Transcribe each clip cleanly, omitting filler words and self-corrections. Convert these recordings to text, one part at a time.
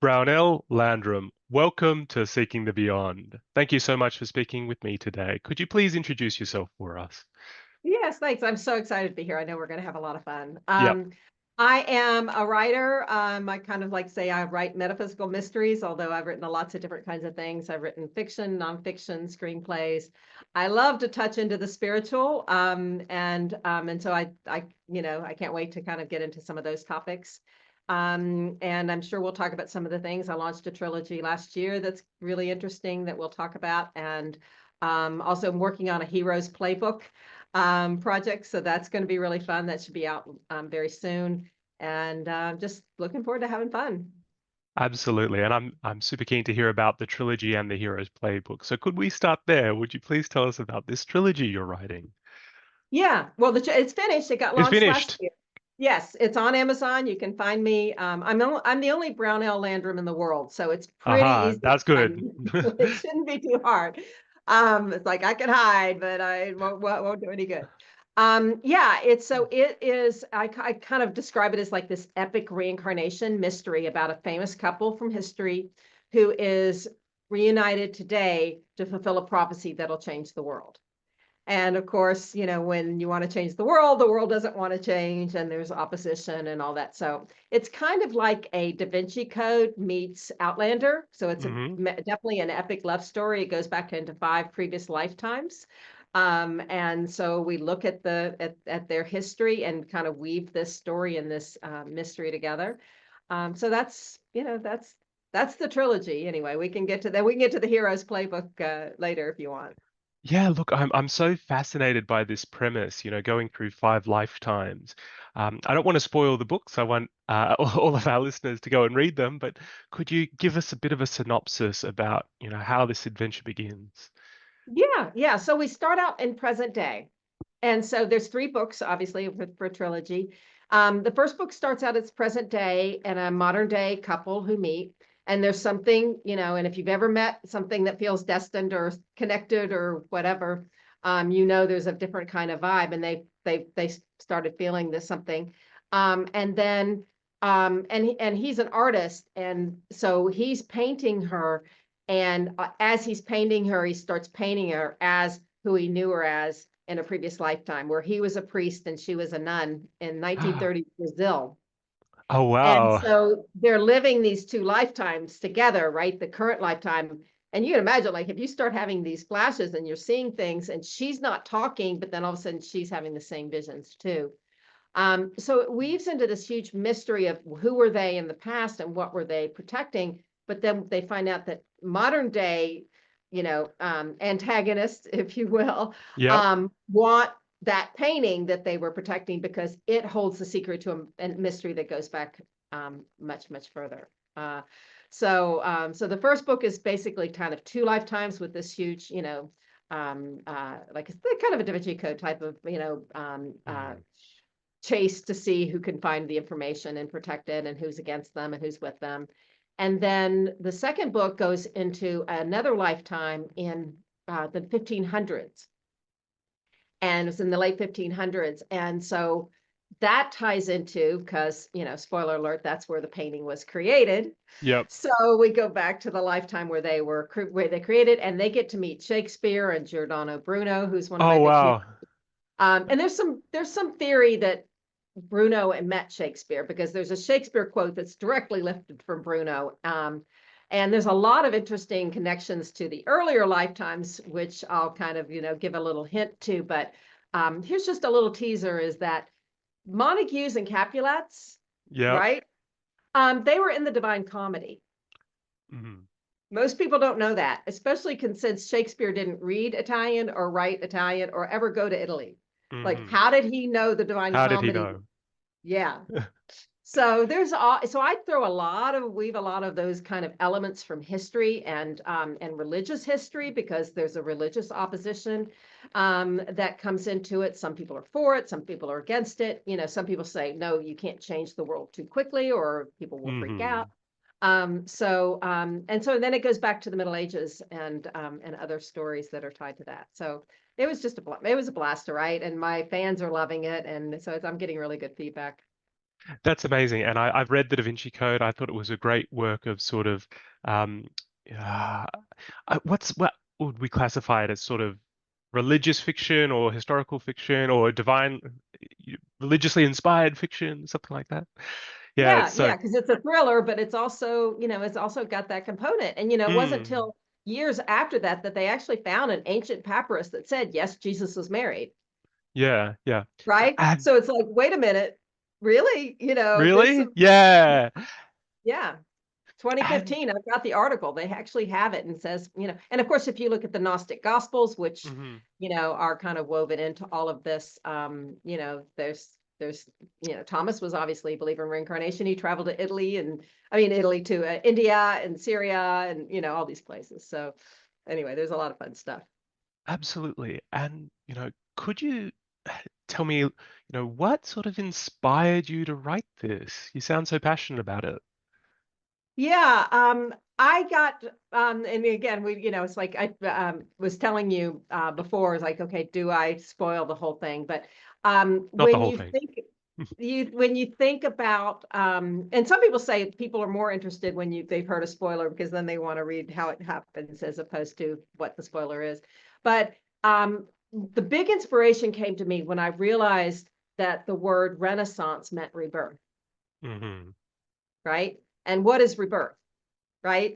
Brownell Landrum, welcome to Seeking the Beyond. Thank you so much for speaking with me today. Could you please introduce yourself for us? Yes, thanks. I'm so excited to be here. I know we're going to have a lot of fun. Yep. I am a writer. I kind of like say I write metaphysical mysteries, although I've written lots of different kinds of things. I've written fiction, nonfiction, screenplays. I love to touch into the spiritual, and so I can't wait to kind of get into some of those topics. And I'm sure we'll talk about some of the things. I launched a trilogy last year that's really interesting that we'll talk about, and also I'm working on a hero's playbook project. So that's going to be really fun. That should be out very soon. And just looking forward to having fun. Absolutely. And I'm super keen to hear about the trilogy and the Hero's Playbook. So could we start there? Would you please tell us about this trilogy you're writing? Yeah, well, it's finished. It got It's launched last finished. year. Yes, it's on Amazon. You can find me. I'm the only Brownell Landrum in the world, so it's pretty Aha, easy to that's good. find. It shouldn't be too hard. It's like I can hide, but I won't do any good. Yeah, it is. I kind of describe it as like this epic reincarnation mystery about a famous couple from history who is reunited today to fulfill a prophecy that'll change the world. And of course, when you want to change the world doesn't want to change, and there's opposition and all that. So it's kind of like a Da Vinci Code meets Outlander. So it's Hmm. definitely an epic love story. It goes back into 5 previous lifetimes. And so we look at at their history and kind of weave this story and this mystery together. So that's the trilogy. Anyway, we can get to that. We can get to the hero's playbook later if you want. Yeah, look, I'm so fascinated by this premise, going through 5 lifetimes. I don't want to spoil the books. I want all of our listeners to go and read them, but could you give us a bit of a synopsis about, how this adventure begins? Yeah. So we start out in present day. And so there's 3 books, obviously, for a trilogy. The first book starts out as present day and a modern day couple who meet. And there's something, and if you've ever met something that feels destined or connected or whatever, there's a different kind of vibe. And they started feeling this something. And then and he's an artist, and so he's painting her. And as he's painting her, he starts painting her as who he knew her as in a previous lifetime, where he was a priest and she was a nun in 1930 Brazil. Oh, And wow. so they're living these 2 lifetimes together, right? The current lifetime. And you can imagine, like, if you start having these flashes and you're seeing things and she's not talking, but then all of a sudden she's having the same visions too. So it weaves into this huge mystery of who were they in the past and what were they protecting. But then they find out that modern day, antagonists, if you will, Yep. want that painting that they were protecting because it holds the secret to a mystery that goes back much, much further. So the first book is basically kind of 2 lifetimes with this huge, like it's kind of a Da Vinci Code type of, Mm. chase to see who can find the information and protect it and who's against them and who's with them. And then the second book goes into another lifetime in the 1500s. And it's in the late 1500s. And so that ties into, because, spoiler alert, that's where the painting was created. Yep. So we go back to the lifetime where they created, and they get to meet Shakespeare and Giordano Bruno, who's one of Oh, my big heroes. wow. And there's some theory that Bruno met Shakespeare, because there's a Shakespeare quote that's directly lifted from Bruno. And there's a lot of interesting connections to the earlier lifetimes, which I'll kind of, give a little hint to. But here's just a little teaser: is that Montagues and Capulets, Yep. right? They were in the Divine Comedy. Mhm. Most people don't know that, especially since Shakespeare didn't read Italian or write Italian or ever go to Italy. Like, Mhm. how did he know the Divine How did he Comedy? know? Yeah. So I weave a lot of those kind of elements from history and religious history, because there's a religious opposition that comes into it. Some people are for it, some people are against it. Some people say, no, you can't change the world too quickly, or people will freak out. Mhm. And so then it goes back to the Middle Ages and other stories that are tied to that. So it was a blast to write, and my fans are loving it, and so I'm getting really good feedback. That's amazing. And I've read the Da Vinci Code. I thought it was a great work of sort of um, uh, what would we classify it as, sort of religious fiction or historical fiction or divine, religiously inspired fiction, something like that. Yeah, Yeah, it's so. yeah, because it's a thriller, but it's also, it's also got that component. And it wasn't Mm, till years after that that they actually found an ancient papyrus that said, yes, Jesus was married, yeah, yeah. right? And So it's like, wait a minute, really? There's really? some, Yeah. yeah. And 2015, I've got the article. They actually have it and says, and of course, if you look at the Gnostic Gospels, which, mhm. are kind of woven into all of this, there's, Thomas was obviously a believer in reincarnation. He traveled to Italy and, I mean, Italy to India and Syria and, all these places. So anyway, there's a lot of fun stuff. Absolutely. And, could you tell me, what sort of inspired you to write this? You sound so passionate about it. Yeah, I got and again it's like I was telling you before, it's like, okay, do I spoil the whole thing? But Not the when whole you thing. think about and some people say people are more interested when they've heard a spoiler because then they want to read how it happens as opposed to what the spoiler is. But the big inspiration came to me when I realized that the word Renaissance meant rebirth, Hmm. right? And what is rebirth? Right?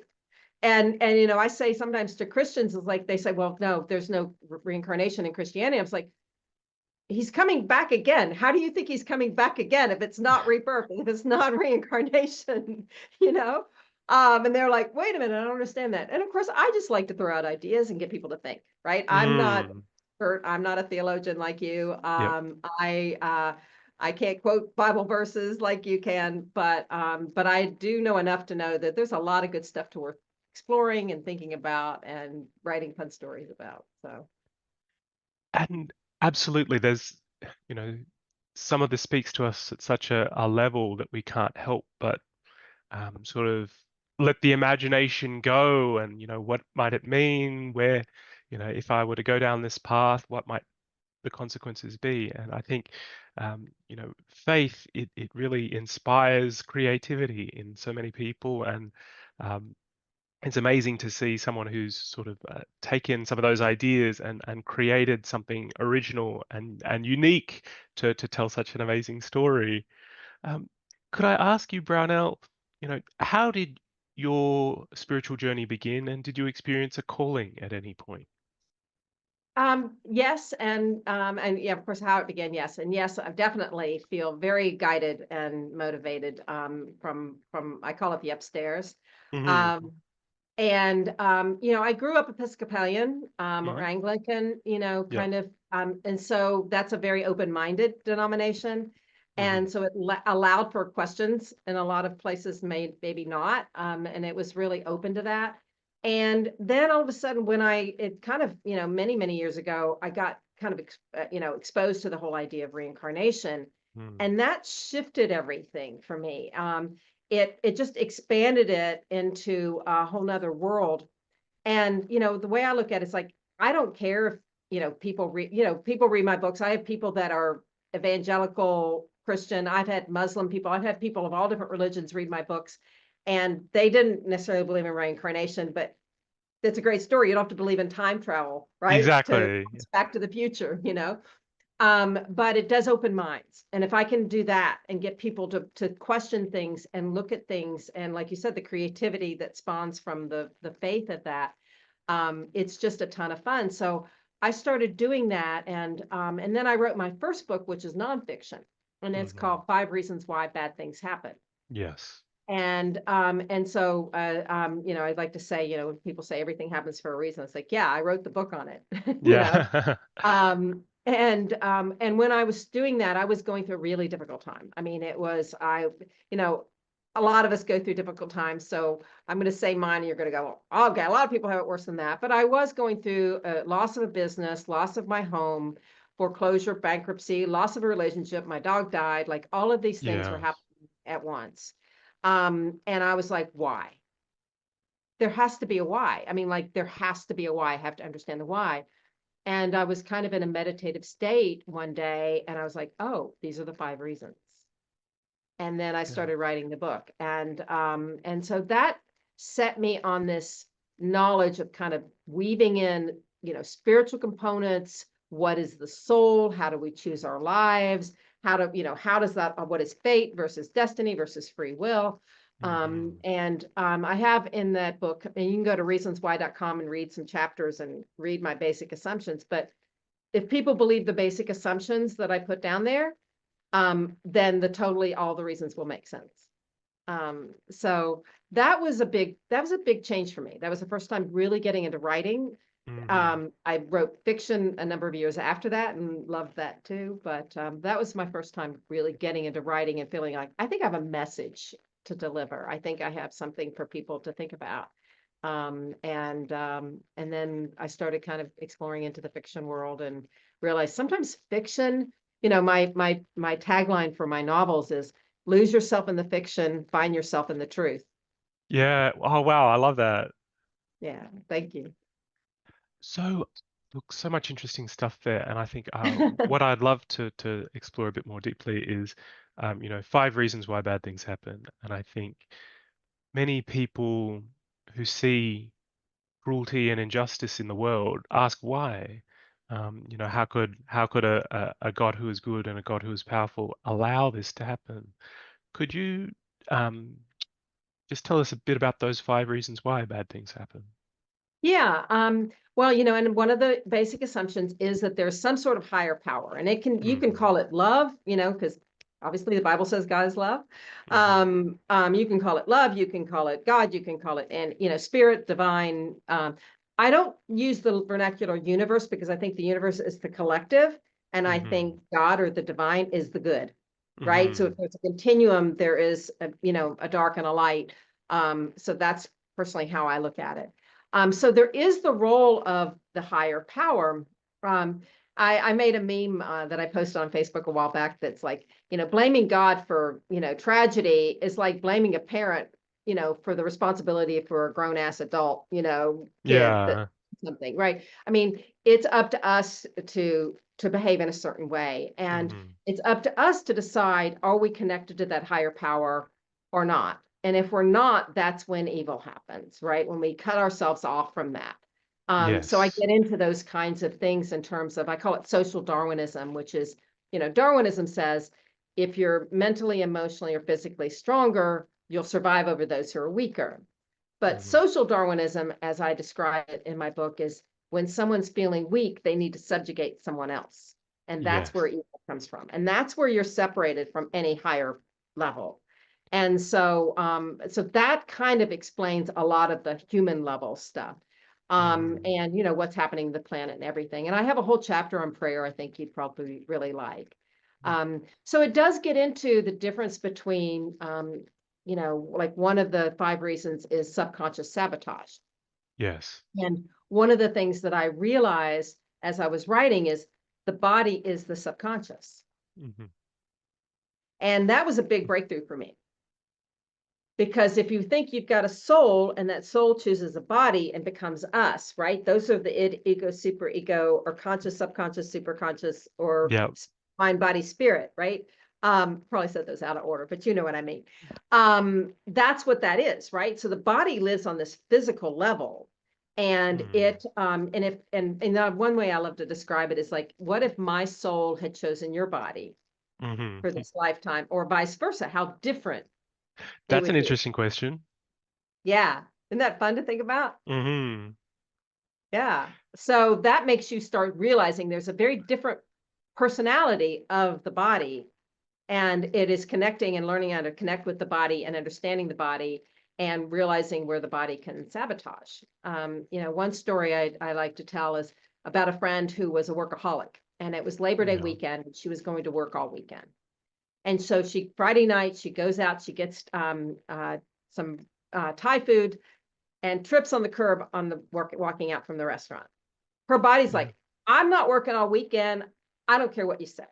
And I say sometimes to Christians, is like they say, well, no, there's no reincarnation in Christianity. I was like, he's coming back again. How do you think he's coming back again if it's not rebirth, if it's not reincarnation, you know? And they're like, wait a minute, I don't understand that. And of course, I just like to throw out ideas and get people to think, right? Mm. I'm not a theologian like you. Yep. I can't quote Bible verses like you can, but I do know enough to know that there's a lot of good stuff to worth exploring and thinking about and writing fun stories about. So And absolutely, there's, you know, some of this speaks to us at such a level that we can't help but sort of let the imagination go, and what might it mean, where, if I were to go down this path, what might the consequences be? And I think faith, it really inspires creativity in so many people. And um, it's amazing to see someone who's sort of taken some of those ideas and created something original and unique to tell such an amazing story. Um, could I ask you, Brownell, how did your spiritual journey begin, and did you experience a calling at any point? Yes, and yeah, of course, how it began, yes. And yes, I definitely feel very guided and motivated from I call it the upstairs. Hmm. Um, and I grew up Episcopalian or Hmm. Anglican, Yep. kind of, and so that's a very open-minded denomination. Hmm. And so it allowed for questions in a lot of places, maybe not. And it was really open to that. And then all of a sudden, when it kind of, many, many years ago, I got kind of, exposed to the whole idea of reincarnation. Mm. And that shifted everything for me. It just expanded it into a whole nother world. And the way I look at it is like, I don't care if people read my books. I have people that are evangelical Christian. I've had Muslim people. I've had people of all different religions read my books, and they didn't necessarily believe in reincarnation, but it's a great story. You don't have to believe in time travel, right? To Exactly. Yeah. Back to the Future. But it does open minds. And if I can do that and get people to question things and look at things, and like you said, the creativity that spawns from the faith of that, it's just a ton of fun. So I started doing that, and then I wrote my first book, which is nonfiction, and it's Hmm. called Five Reasons Why Bad Things Happen. Yes. And so I'd like to say, when people say everything happens for a reason, it's like, yeah, I wrote the book on it. Yeah. And when I was doing that, I was going through a really difficult time. I mean, you know, a lot of us go through difficult times. So I'm going to say mine, and you're going to go, oh, okay, a lot of people have it worse than that. But I was going through a loss of a business, loss of my home, foreclosure, bankruptcy, loss of a relationship. My dog died. Like all of these things were Yes. happening at once. And I was like, why? There has to be a why. I mean, like, there has to be a why. I have to understand the why. And I was kind of in a meditative state one day, and I was like, oh, these are the five reasons. And then I Yeah. started writing the book. And so that set me on this knowledge of kind of weaving in, spiritual components. What is the soul? How do we choose our lives? How does that, what is fate versus destiny versus free will? Hmm. I have in that book, and you can go to reasonswhy.com and read some chapters and read my basic assumptions. But if people believe the basic assumptions that I put down there, then all the reasons will make sense. So that was a big change for me. That was the first time really getting into writing. Hmm. I wrote fiction a number of years after that and loved that too. But that was my first time really getting into writing and feeling like I think I have a message to deliver. I think I have something for people to think about. And then I started kind of exploring into the fiction world and realized sometimes fiction, my tagline for my novels is lose yourself in the fiction, find yourself in the truth. Yeah. Oh, wow. I love that. Yeah, thank you. So, look, so much interesting stuff there, and I think what I'd love to explore a bit more deeply is, 5 reasons why bad things happen. And I think many people who see cruelty and injustice in the world ask why. How could a God who is good and a God who is powerful allow this to happen? Could you um, just tell us a bit about those 5 reasons why bad things happen? Yeah. Well, and one of the basic assumptions is that there's some sort of higher power, and you can Hmm. call it love, because obviously the Bible says God is love. Hmm. You can call it love, you can call it God, you can call it, and spirit, divine. I don't use the vernacular universe because I think the universe is the collective, and I Hmm. think God or the divine is the good, right? So if Hmm. there's a continuum, there is a dark and a light. So that's personally how I look at it. So there is the role of the higher power. Um, I made a meme that I posted on Facebook a while back that's like, blaming God for, tragedy is like blaming a parent, for the responsibility for a grown ass adult, kid that Yeah. something, right? I mean, it's up to us to behave in a certain way. And Hmm. it's up to us to decide, are we connected to that higher power or not? And if we're not, that's when evil happens, right? When we cut ourselves off from that. So I Yes. get into those kinds of things in terms of, I call it social Darwinism, which is, Darwinism says if you're mentally, emotionally, or physically stronger, you'll survive over those who are weaker. But Hmm. social Darwinism, as I describe it in my book, is when someone's feeling weak, they need to subjugate someone else. And that's where Yes. evil comes from. And that's where you're separated from any higher level. And so that kind of explains a lot of the human level stuff. Mm. And what's happening to the planet and everything. And I have a whole chapter on prayer I think you'd probably really like. So it does get into the difference between like one of the 5 reasons is subconscious sabotage. Yes. And one of the things that I realized as I was writing is the body is the subconscious. Hmm. And that was a big breakthrough for me. Because if you think you've got a soul and that soul chooses a body and becomes us, right? Those are the id, ego, super ego, or conscious, subconscious, superconscious, or Yeah. mind, body, spirit, right? Probably said those out of order, but you know what I mean. That's what that is, right? So the body lives on this physical level. And Mm. it and if and one way I love to describe it is like, what if my soul had chosen your body Hmm. for this lifetime, or vice versa? How different it That's an would be. interesting question. Yeah. Isn't that fun to think about? Hmm. Yeah. So that makes you start realizing there's a very different personality of the body, and it is connecting and learning how to connect with the body and understanding the body and realizing where the body can sabotage. One story I like to tell is about a friend who was a workaholic, and it was Labor Day Yeah. weekend, and she was going to work all weekend. And so Friday night, she goes out, she gets some Thai food, and trips on the curb on the walking out from the restaurant. Her body's Yeah. like, I'm not working all weekend. I don't care what you say.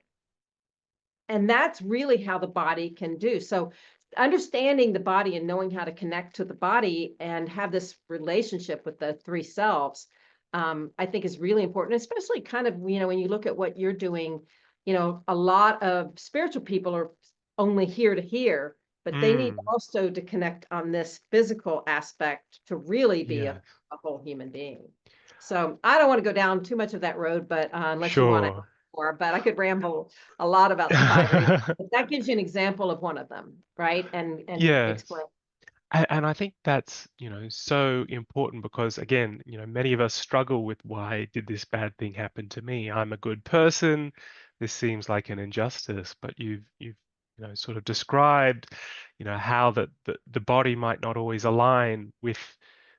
And that's really how the body can do. So understanding the body and knowing how to connect to the body and have this relationship with the three selves, I think is really important, especially kind of, when you look at what you're doing, a lot of spiritual people are only here to here, but they need Mm, also to connect on this physical aspect to really be yeah, a whole human being. So I don't want to go down too much of that road, but unless you want to sure. more, but I could ramble a lot about the five reasons. But that gives you an example of one of them, right? And Yes. explain. And I think that's, so important because again, many of us struggle with why did this bad thing happen to me? I'm a good person. This seems like an injustice, but you've sort of described, how the body might not always align with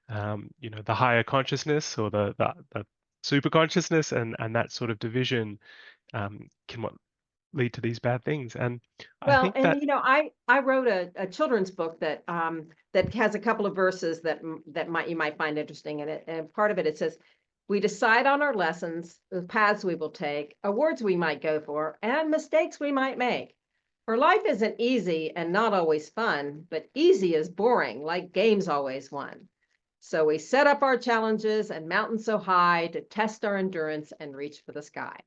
the higher consciousness or the super consciousness and that sort of division can what lead to these bad things. And I Well, think and that, I wrote a children's book that that has a couple of verses that that might you might find interesting in it. And part of it it says, "We decide on our lessons, the paths we will take, awards we might go for, and mistakes we might make. For life isn't easy and not always fun, but easy is boring, like games always won. So we set up our challenges and mountains so high to test our endurance and reach for the sky."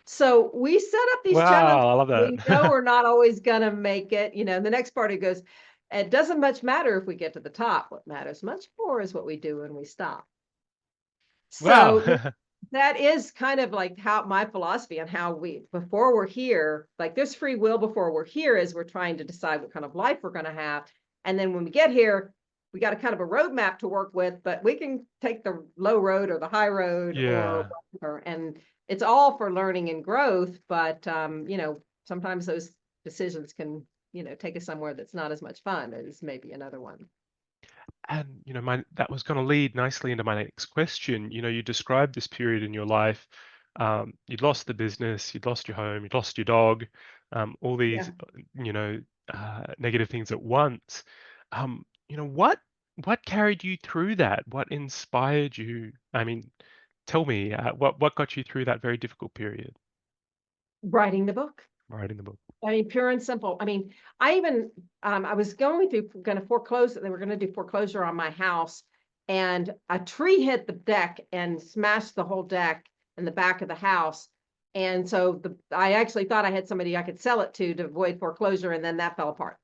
So we set up these challenges. wow, I love We know that. we're not always gonna make it. The next part it goes, it doesn't much matter if we get to the top. What matters much more is what we do when we stop. Wow. So that is kind of like how my philosophy on how we before we're here, like there's free will before we're here as we're trying to decide what kind of life we're going to have. And then when we get here, we got a kind of a roadmap to work with, but we can take the low road or the high road or Yeah. whatever. And it's all for learning and growth. But sometimes those decisions can, take us somewhere that's not as much fun as maybe another one. And my that was going to lead nicely into my next question. You described this period in your life. You'd lost the business, you'd lost your home, you'd lost your dog, all these, Yeah. negative things at once. What carried you through that? What inspired you? I mean, tell me, what got you through that very difficult period, Writing the book. writing the book? I mean, pure and simple. I mean, I even I was going through going to foreclose. They were going to do foreclosure on my house, and a tree hit the deck and smashed the whole deck in the back of the house. And so I actually thought I had somebody I could sell it to avoid foreclosure, and then that fell apart.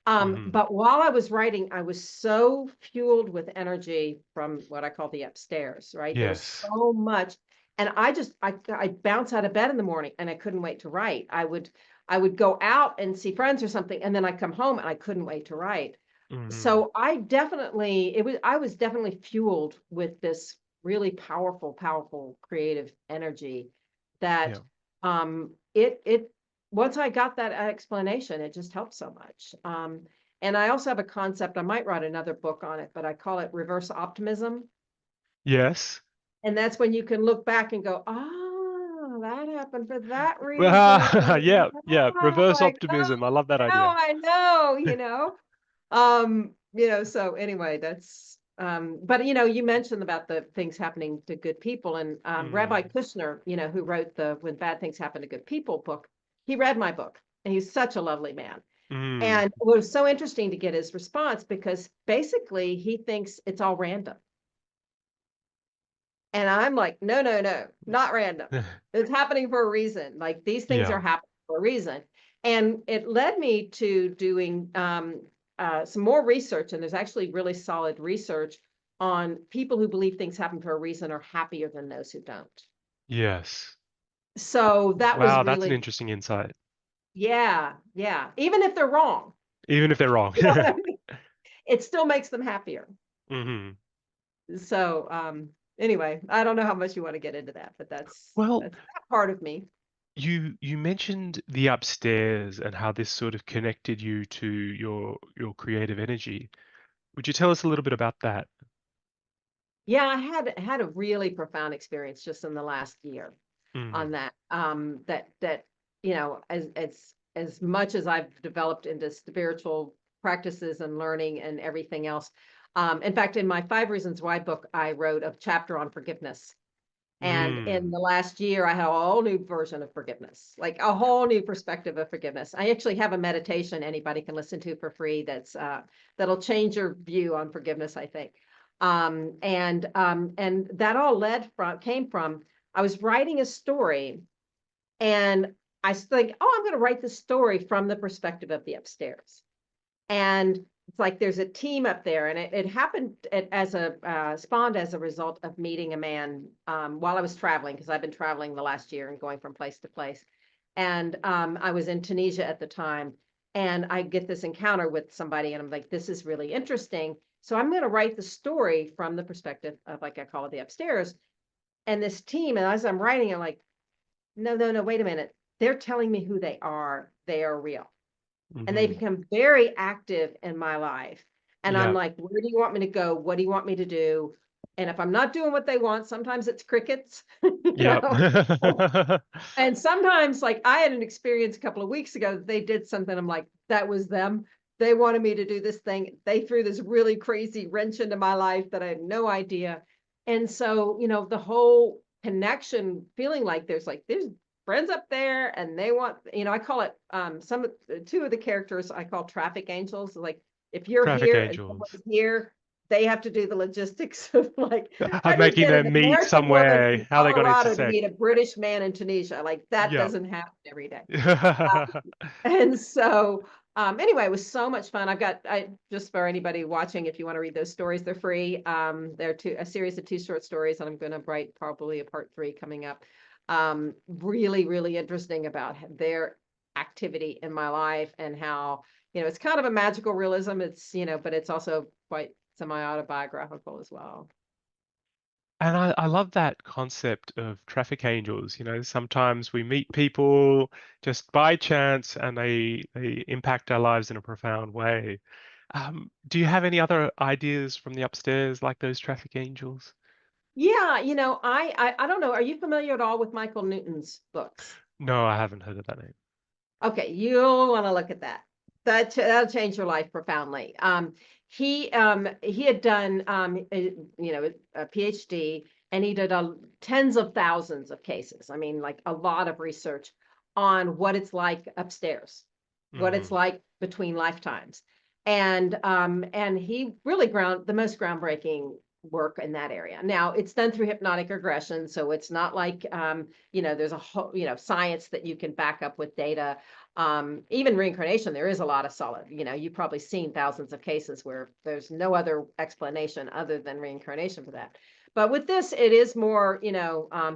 Hmm. But while I was writing, I was so fueled with energy from what I call the upstairs, right? There was Yes. so much. And I bounce out of bed in the morning and I couldn't wait to write. I would go out and see friends or something, and then I come home and I couldn't wait to write. Hmm. So I was definitely fueled with this really powerful, powerful creative energy that Yeah. it once I got that explanation, it just helped so much. And I also have a concept, I might write another book on it, but I call it reverse optimism. Yes. And that's when you can look back and go, ah, that happened for that reason. Yeah, yeah. Oh, Reverse like, optimism. I oh, love that now idea. I know. So anyway, that's but you mentioned about the things happening to good people, and Rabbi Mm, Kushner, who wrote the When Bad Things Happen to Good People book, he read my book, and he's such a lovely man. mm. And it was so interesting to get his response because basically he thinks it's all random. And I'm like, no, no, no, not random. It's happening for a reason. Like these things Yeah. are happening for a reason. And it led me to doing some more research. And there's actually really solid research on people who believe things happen for a reason are happier than those who don't. Yes. So that was Wow, that's an really, interesting insight. yeah, yeah. Even if they're wrong, Even if they're wrong. you know what I mean? It still makes them happier. Hmm. So anyway, I don't know how much you want to get into that, but Well, that's that part of me. you mentioned the upstairs and how this sort of connected you to your creative energy. Would you tell us a little bit about that? Yeah, I had a really profound experience just in the last year on Mm, that. That as much as I've developed into spiritual practices and learning and everything else. In fact, in my Five Reasons Why book, I wrote a chapter on forgiveness. And in mm, the last year, I had a whole new version of forgiveness, like a whole new perspective of forgiveness. I actually have a meditation anybody can listen to for free that'll change your view on forgiveness, I think. And that all came from I was writing a story and I think, oh, I'm going to write the story from the perspective of the upstairs. And it's like there's a team up there, and it happened as a spawned as a result of meeting a man while I was traveling, because I've been traveling the last year and going from place to place. And I was in Tunisia at the time, and I get this encounter with somebody, and I'm like, this is really interesting. So I'm going to write the story from the perspective of, like I call it, the upstairs. And this team, and as I'm writing, I'm like, no, no, no, wait a minute. They're telling me who they are. They are real, and they Hmm. become very active in my life. And I'm Yeah. like, where do you want me to go? What do you want me to do? And if I'm not doing what they want, sometimes it's crickets, you Yep. know. And sometimes, like I had an experience a couple of weeks ago, they did something. I'm like, that was them. They wanted me to do this thing. They threw this really crazy wrench into my life that I had no idea. And so, the whole connection, feeling like there's friends up there, and they want, I call it two of the characters I call traffic angels. Like, if you're Traffic here and angels. someone's here, they have to do the logistics of, like, I I'm didn't making get an them meet American woman somewhere. from How are they going to Colorado to intersect? meet a British man in Tunisia. Like, that Yep. doesn't happen every day. And so, anyway, it was so much fun. I just, for anybody watching, if you want to read those stories, they're free. They're a series of two short stories, and I'm going to write probably a part 3 coming up. Really, really interesting about their activity in my life, and how, it's kind of a magical realism. It's, but it's also quite semi-autobiographical as well. And I love that concept of traffic angels. Sometimes we meet people just by chance and they impact our lives in a profound way. Do you have any other ideas from the upstairs like those traffic angels? Yeah, I don't know. Are you familiar at all with Michael Newton's books? No, I haven't heard of that name. Okay, you'll want to look at that. That'll change your life profoundly. He had done a PhD, and he did tens of thousands of cases. I mean, like a lot of research on what it's like upstairs, what it's Hmm. like between lifetimes. And he really the most groundbreaking work in that area. Now, it's done through hypnotic regression, so it's not like there's a whole, science that you can back up with data. Even reincarnation, there is a lot of solid, you've probably seen thousands of cases where there's no other explanation other than reincarnation for that. But with this, it is more,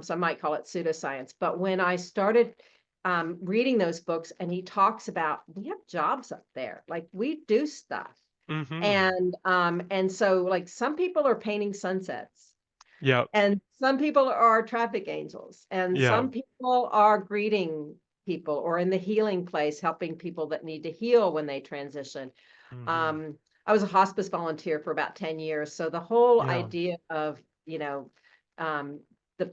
some might call it pseudoscience. But when I started reading those books, and he talks about, we have jobs up there, like we do stuff. Hmm. And so, like, some people are painting sunsets, Yep. and some people are traffic angels, and Yeah. some people are greeting people, or in the healing place, helping people that need to heal when they transition. Hmm. I was a hospice volunteer for about 10 years. So the whole Yeah. idea of, um,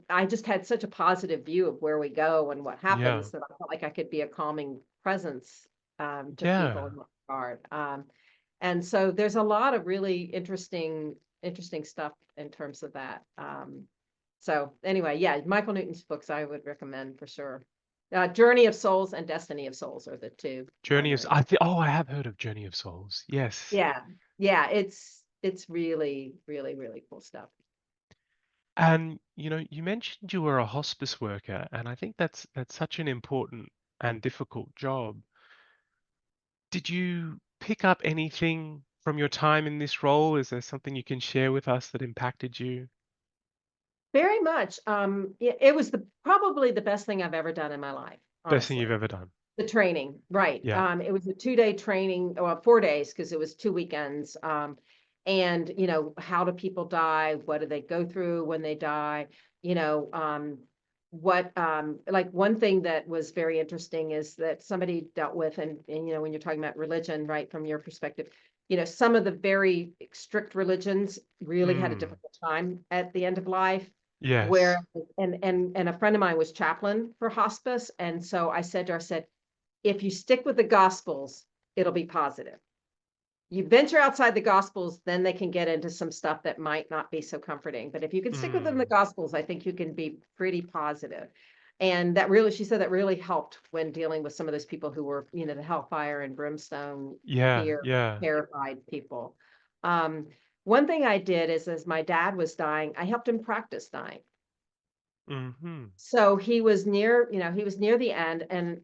I just had such a positive view of where we go and what Yeah. happens, that I felt like I could be a calming presence to people Yeah. in that regard. And so there's a lot of really interesting stuff in terms of that. So anyway, yeah, Michael Newton's books I would recommend for sure. Journey of Souls and Destiny of Souls are the two Journey of, primary. I have heard of Journey of Souls. Yes. Yeah, yeah, it's really, really, really cool stuff. And you mentioned you were a hospice worker, and I think that's such an important and difficult job. Did you pick up anything from your time in this role? Is there something you can share with us that impacted you? Very much. It was probably the best thing I've ever done in my life, Best thing you've honestly. ever done. The training, right. Yeah. It was a 2-day training, well, 4 days, because it was 2 weekends. And how do people die? What do they go through when they die? You know, what like one thing that was very interesting is that somebody dealt with, and when you're talking about religion, right, from your perspective, some of the very strict religions really had a Mm. difficult time at the end of life, where Yes. and a friend of mine was chaplain for hospice. And so I said to her, I said, if you stick with the gospels, it'll be positive. You venture outside the gospels, then they can get into some stuff that might not be so comforting. But if you can stick within the Mm. gospels, I think you can be pretty positive. And that really, she said, that really helped when dealing with some of those people who were, the hellfire and brimstone, Yeah. fear, Yeah. terrified people. Um, One thing I did is, as my dad was dying, I helped him practice dying. Mm-hmm. So he was near, he was near the end, and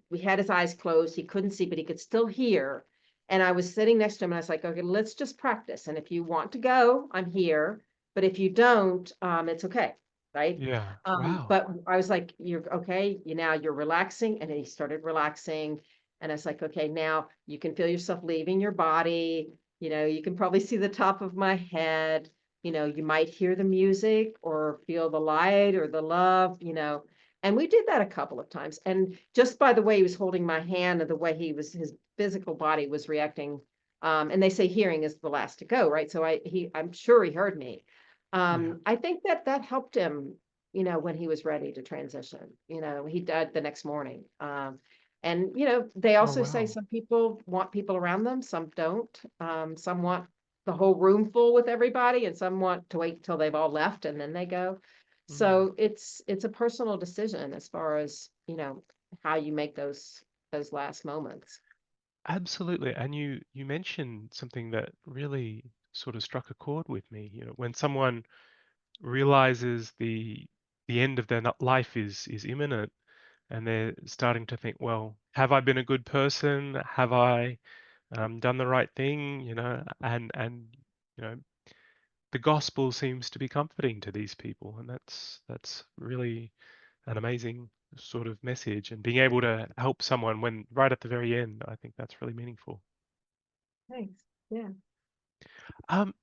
we had his eyes closed. He couldn't see, but he could still hear. And I was sitting next to him, and I was like, okay, let's just practice. And if you want to go, I'm here. But if you don't, it's okay, right? Yeah. Wow. But I was like, you're okay. Now you're relaxing, and then he started relaxing. And I was like, okay, now you can feel yourself leaving your body. You can probably see the top of my head. You might hear the music or feel the light or the love. And we did that a couple of times. And just by the way he was holding my hand and the way his physical body was reacting, and they say hearing is the last to go, right? So I'm sure he heard me. Yeah. I think that helped him, when he was ready to transition. He died the next morning. And they Oh, also say wow. some people want people around them, some don't. Some want the whole room full with everybody, and some want to wait till they've all left and then they go. Mm. So it's a personal decision as far as, how you make those last moments. Absolutely. And you mentioned something that really sort of struck a chord with me. When someone realizes the end of their life is imminent, and they're starting to think, well, have I been a good person? Have I done the right thing? And you know, the gospel seems to be comforting to these people, and that's really an amazing sort of message. And being able to help someone when right at the very end, I think that's really meaningful. Thanks. Yeah. Um,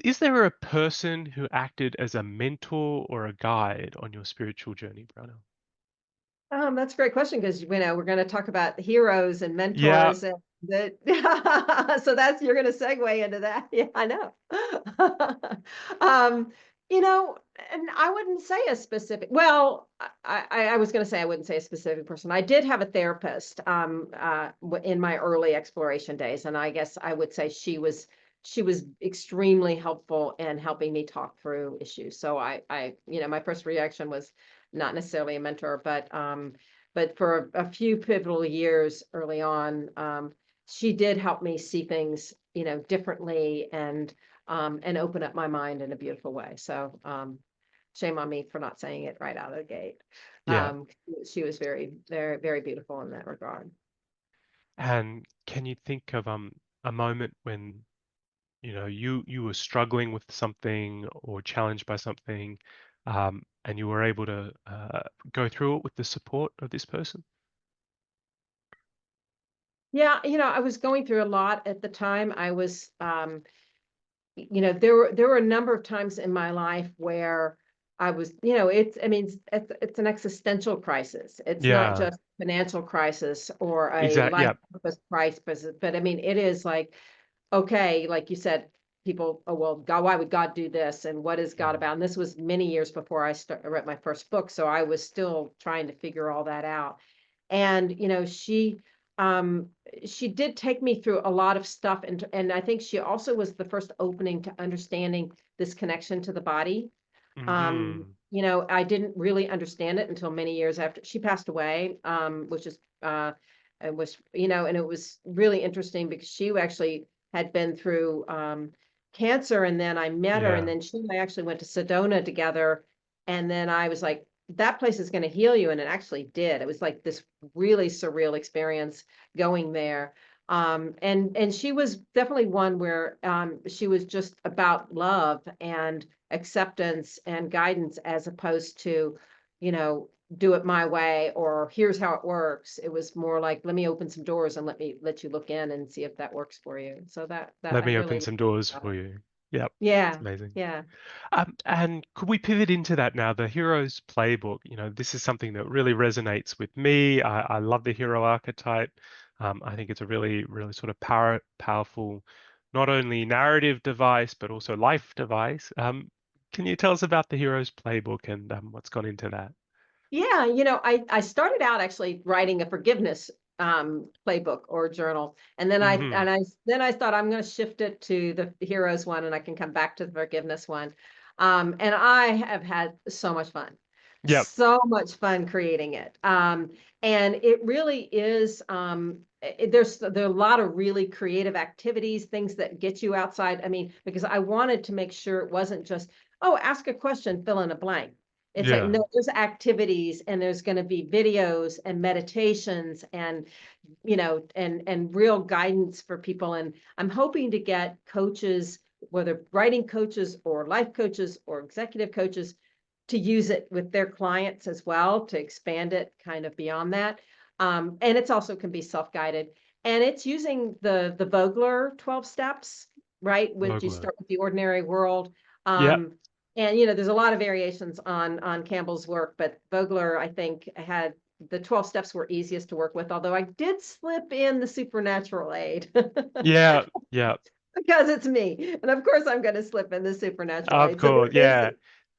is there a person who acted as a mentor or a guide on your spiritual journey, Brownell? That's a great question because we're going to talk about heroes and Yeah. mentors and so you're going to segue into that. Yeah, I know. um, you know, and I wouldn't say a specific. Well, I was going to say I wouldn't say a specific person. I did have a therapist in my early exploration days, and I guess I would say she was extremely helpful in helping me talk through issues. So my first reaction was not necessarily a mentor, but for a few pivotal years early on, she did help me see things, differently and open up my mind in a beautiful way. So, shame on me for not saying it right out of the gate. Yeah. Um, she was very, very, very beautiful in that regard. And can you think of a moment when you were struggling with something or challenged by something, and you were able to go through it with the support of this person? Yeah, I was going through a lot at the time. I was, there were a number of times in my life where I was, I mean, it's an existential crisis. It's not Yeah. just financial crisis or a Exactly. life Yeah. purpose crisis, but I mean, it is like, okay, like you said, people, oh, well, God, why would God do this? And what is God Mm. about? And this was many years before I read my first book. So I was still trying to figure all that out. And, um, she did take me through a lot of stuff. And I think she also was the first opening to understanding this connection to the body. Hmm. I didn't really understand it until many years after she passed away, which is it was, and it was really interesting because she actually had been through cancer, and then I met her, and Yeah. then she and I actually went to Sedona together, and then I was like, that place is going to heal you, and it actually did. It was like this really surreal experience going there. And she was definitely one where she was just about love and acceptance and guidance as opposed to, you know, do it my way or here's how it works. It was more like, let me open some doors and let you look in and see if that works for you. So that Let I me really open enjoyed some doors about it. for you. Yep. It's Yeah, amazing. yeah. And could we pivot into that now? The hero's playbook, this is something that really resonates with me. I love the hero archetype. I think it's a really, really sort of powerful, not only narrative device, but also life device. Can you tell us about the hero's playbook and what's gone into that? Yeah, I started out actually writing a forgiveness playbook or journal, and then I Hmm. and I then I thought I'm going to shift it to the heroes one, and I can come back to the forgiveness one. And I have had Yep. so much fun creating it. And it really is. There are a lot of really creative activities, things that get you outside. I mean, because I wanted to make sure it wasn't just, oh, ask a question, fill in a blank. It's like, Yeah. no, there's activities and there's going to be videos and meditations and, and real guidance for people. And I'm hoping to get coaches, whether writing coaches or life coaches or executive coaches, to use it with their clients as well, to expand it kind of beyond that. And it's also can be self-guided. And it's using the Vogler 12 steps, right? Which you Vogler. start with the ordinary world. Yep. And there's a lot of variations on Campbell's work, but Vogler, I think, had the 12 steps were easiest to work with, although I did slip in the supernatural aid. Yeah. Yeah. Because it's me. And of course I'm going to slip in the supernatural Of aid. So course. Yeah.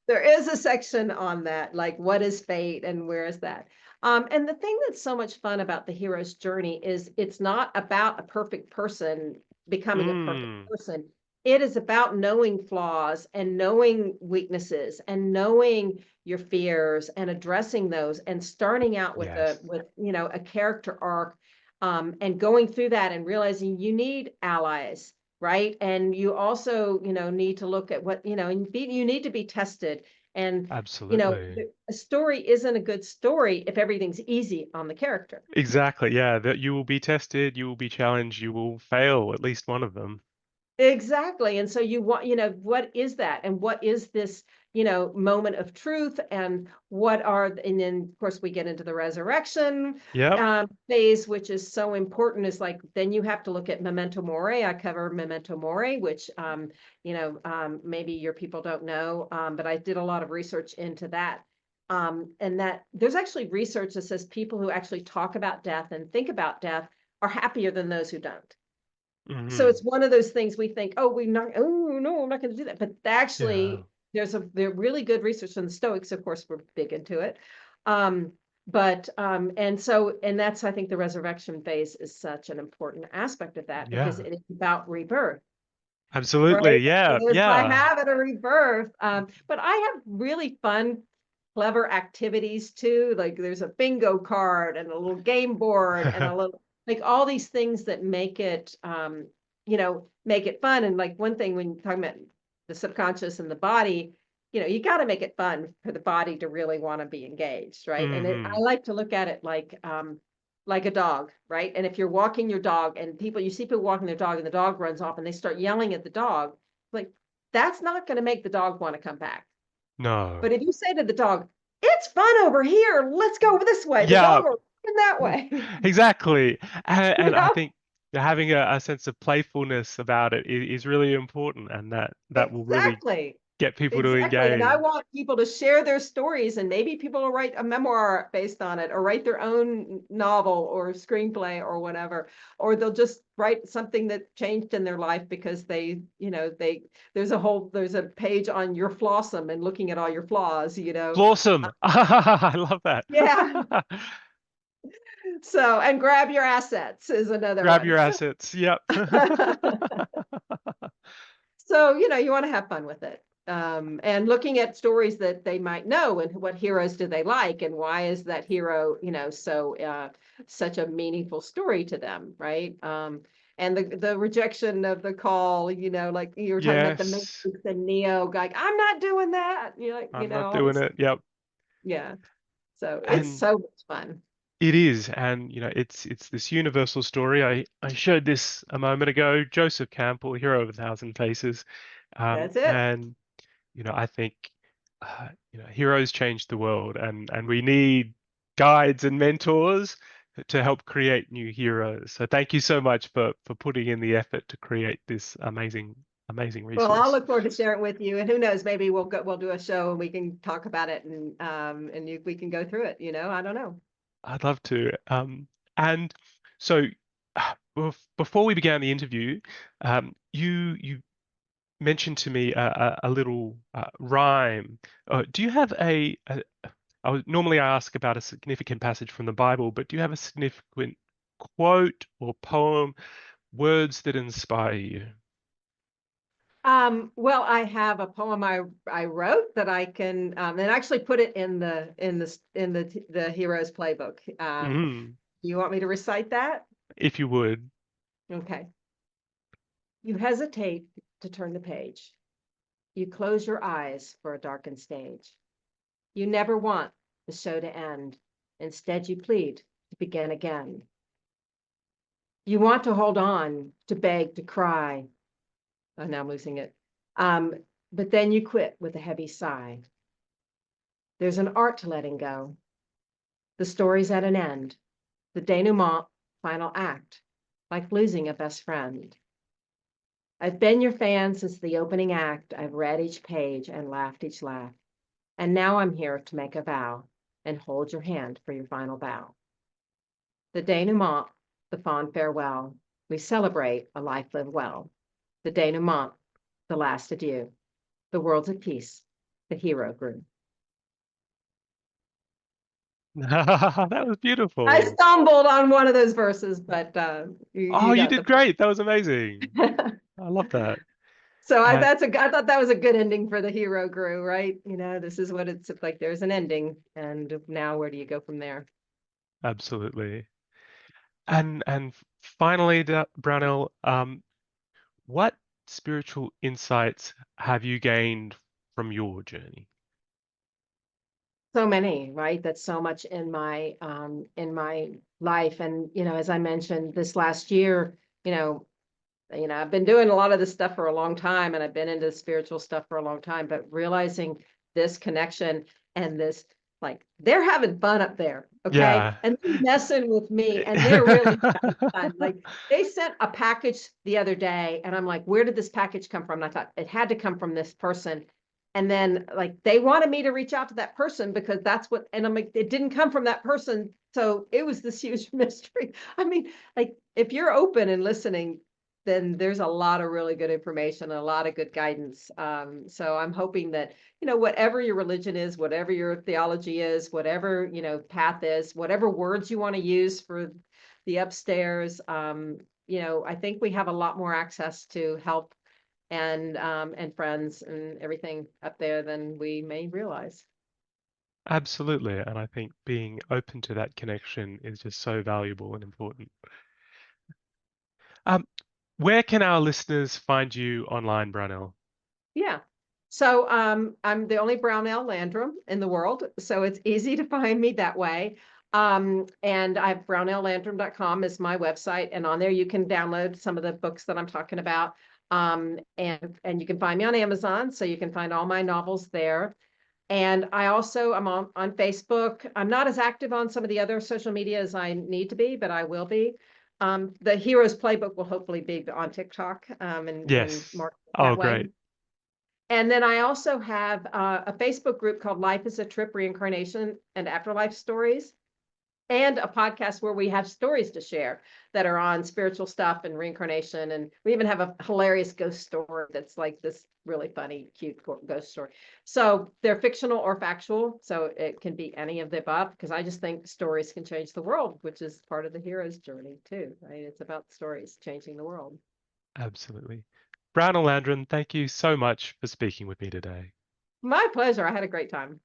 there is a section on that, like what is fate and where is that? And the thing that's so much fun about the hero's journey is it's not about a perfect person becoming a perfect Mm. person. It is about knowing flaws and knowing weaknesses and knowing your fears and addressing those and starting out with Yes. a character arc, and going through that and realizing you need allies, right? And you also, need to look at what, you need to be tested. And, Absolutely. a story isn't a good story if everything's easy on the character. Exactly. Yeah. That you will be tested, you will be challenged, you will fail at least one of them. Exactly. And so you want, what is that? And what is this, moment of truth? And and then of course we get into the resurrection Yep. phase, which is so important, is like, then you have to look at memento mori. I cover memento mori, which, maybe your people don't know, but I did a lot of research into that. And that there's actually research that says people who actually talk about death and think about death are happier than those who don't. So Hmm. it's one of those things we think, oh, oh no, I'm not going to do that. But Yeah. actually, there really good research, and the Stoics, of course, were big into it. And that's, I think, the resurrection phase is such an important aspect of that, because Yeah. it is about rebirth, Absolutely. right? Yeah. It is by Yeah. habit a rebirth. But I have really fun, clever activities too. Like there's a bingo card and a little game board and a little, like, all these things that make it fun. And like one thing, when you're talking about the subconscious and the body, you got to make it fun for the body to really want to be engaged, right? And I Hmm. like to look at it like a dog, right? And if you're walking your dog and you see people walking their dog and the dog runs off and they start yelling at the dog, like, that's not going to make the dog want to come back. No. But if you say to the dog, it's fun over here, let's go this way, the Yeah. dog will run that way. Exactly. you And I know, think having a sense of playfulness about it is really important, and that will really exactly. get people to Exactly. And I engage. want people to share their stories, and maybe people will write a memoir based on it or write their own novel or screenplay or whatever, or they'll just write something that changed in their life because there's a page on your flawsome and looking at all your flaws. Blossom. I love that. Yeah. So, and grab your assets is another Grab your one. assets. Yep. So, you want to have fun with it. And looking at stories that they might know, and what heroes do they like, and why is that hero, such a meaningful story to them, right? And the rejection of the call, like you were talking about the Yes. Matrix and Neo, like, I'm not doing that. You're like, I'm not all doing this, it. Yep. yeah. So it's And so much fun. it is, and it's this universal story. I showed this a moment ago. Joseph Campbell, Hero of a Thousand Faces, That's it. and I think heroes change the world, and we need guides and mentors to help create new heroes. So thank you so much for putting in the effort to create this amazing Well, I'll resource. look forward to sharing it with you, and who knows, maybe we'll do a show and we can talk about it, and we can go through it. I don't know. I'd love to. And so before we began the interview, you mentioned to me a little rhyme. Do you have normally I ask about a significant passage from the Bible, but do you have a significant quote or poem, words that inspire you? Well, I have a poem I wrote that I can, and actually put it in the Heroes Playbook. Mm, You want me to recite that? if you would. Okay. You hesitate to turn the page. You close your eyes for a darkened stage. You never want the show to end. Instead, you plead to begin again. You want to hold on, to beg, to cry. Oh, now I'm losing it. Um, but then you quit with a heavy sigh. There's an art to letting go. The story's at an end. The denouement, final act, like losing a best friend. I've been your fan since the opening act. I've read each page and laughed each laugh. And now I'm here to make a vow and hold your hand for your final bow. The denouement, the fond farewell. We celebrate a life lived well. The denouement, the last adieu. The world's at peace. The hero grew. That was I beautiful. stumbled on one of those verses, but Oh, you you got did the great. That was amazing. point. I love that. So Uh, I thought that was a good ending for the hero grew, right? This is what it's like. There's an ending, and now where do you go from there? Absolutely. And finally, Brownell, what spiritual insights have you gained from your journey? So many, right? That's so much in my life, and as I mentioned, this last year, you know, I've been doing a lot of this stuff for a long time, and I've been into spiritual stuff for a long time, but realizing this connection and this, like, they're having fun up there, okay? Yeah. And they're messing with me, and they're really having fun. Like, they sent a package the other day, and I'm like, where did this package come from? And I thought it had to come from this person. And then, like, they wanted me to reach out to that person because that's what, and I'm like, it didn't come from that person. So it was this huge mystery. I mean, like, if you're open and listening, then there's a lot of really good information, a lot of good guidance. So I'm hoping that, whatever your religion is, whatever your theology is, whatever, path is, whatever words you want to use for the upstairs, I think we have a lot more access to help and friends and everything up there than we may realize. Absolutely. And I think being open to that connection is just so valuable and important. Um, where can our listeners find you online, Brownell? Yeah. So I'm the only Brownell Landrum in the world, so it's easy to find me that way. And I have brownelllandrum.com is my website, and on there you can download some of the books that I'm talking about. And you can find me on Amazon, so you can find all my novels there. And I'm on Facebook. I'm not as active on some of the other social media as I need to be, but I will be. The Heroes Playbook will hopefully be on TikTok and Yes. market Oh, that way. great. And then I also have a Facebook group called Life is a Trip: Reincarnation and Afterlife Stories, and a podcast where we have stories to share that are on spiritual stuff and reincarnation. And we even have a hilarious ghost story that's like this really funny, cute ghost story. So they're fictional or factual. So it can be any of the above, because I just think stories can change the world, which is part of the hero's journey too, right? It's about stories changing the world. Absolutely. Brownell Landrum, thank you so much for speaking with me today. My pleasure. I had a great time.